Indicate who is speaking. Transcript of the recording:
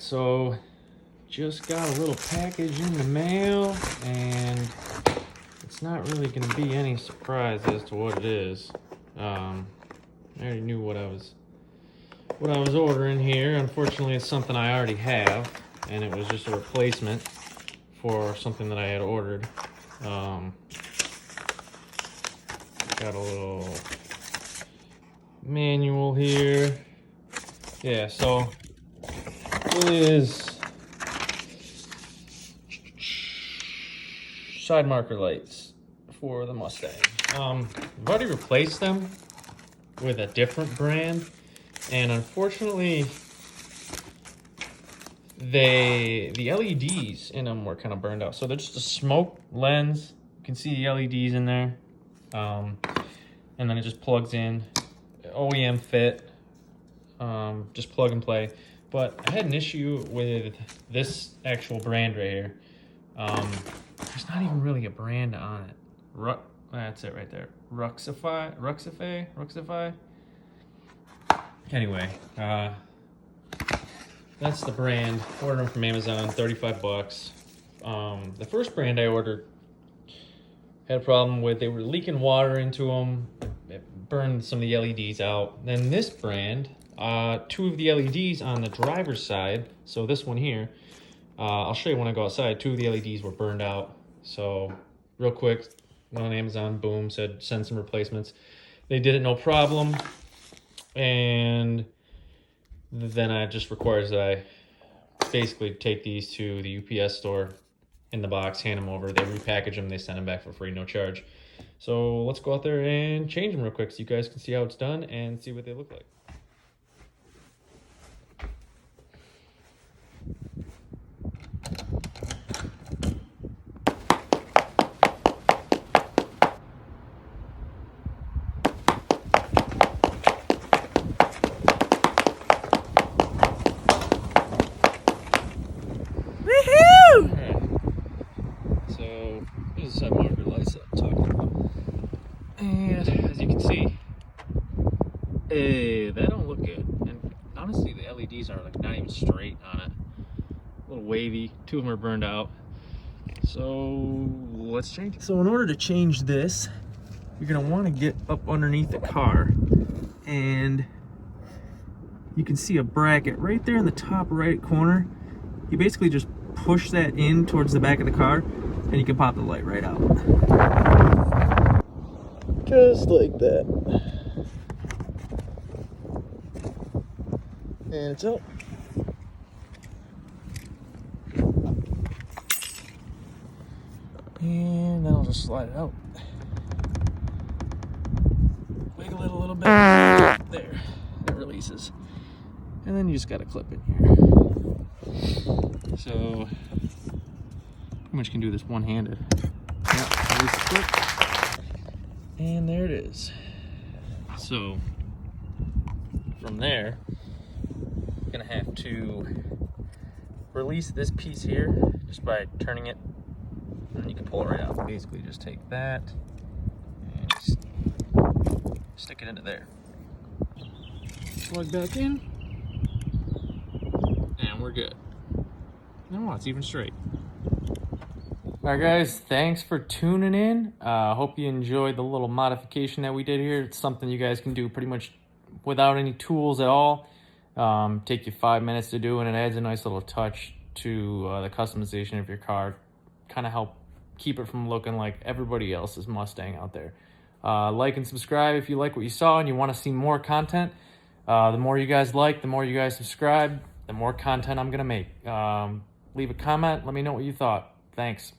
Speaker 1: so just got a little package in the mail, and it's not really going to be any surprise as to what it is. I already knew what I was ordering here. Unfortunately, it's something I already have, and it was just a replacement for something that I had ordered. Got a little manual here. Yeah, so it is side marker lights for the Mustang. I've already replaced them with a different brand, and unfortunately the LEDs in them were kind of burned out. So they're just a smoke lens. You can see the LEDs in there. And then it just plugs in, OEM fit, just plug and play. But I had an issue with this actual brand right here. There's not even really a brand on it. That's it right there. Ruxify. Anyway, that's the brand. Ordered them from Amazon, 35 bucks. The first brand I ordered had a problem with, they were leaking water into them. It burned some of the LEDs out. Then this brand, two of the LEDs on the driver's side, so this one here, I'll show you when I go outside, two of the LEDs were burned out. So real quick, went on Amazon, boom, said send some replacements. They did it no problem. And then it just requires that I basically take these to the UPS store in the box, hand them over, they repackage them, they send them back for free, no charge. So let's go out there and change them real quick so you guys can see how it's done and see what they look like. This is side marker lights that I'm talking about. And as you can see, they don't look good. And honestly, the LEDs are like not even straight on it. A little wavy. Two of them are burned out. So let's change it. So in order to change this, you're gonna want to get up underneath the car. And you can see a bracket right there in the top right corner. You basically just push that in towards the back of the car, and you can pop the light right out. Just like that. And it's out. And then I'll just slide it out. Wiggle it a little bit. There. It releases. And then you just got to clip it here. So pretty much can do this one-handed. Yep, release the clip. And there it is. So from there, I'm gonna have to release this piece here just by turning it, and you can pull it right out. Basically just take that and just stick it into there. Plug back in, and we're good. Now it's even straight. Alright guys, thanks for tuning in. Hope you enjoyed the little modification that we did here. It's something you guys can do pretty much without any tools at all. Take you 5 minutes to do, and it adds a nice little touch to the customization of your car. Kind of help keep it from looking like everybody else's Mustang out there. Like and subscribe if you like what you saw and you want to see more content. The more you guys like, the more you guys subscribe, the more content I'm going to make. Leave a comment, let me know what you thought. Thanks.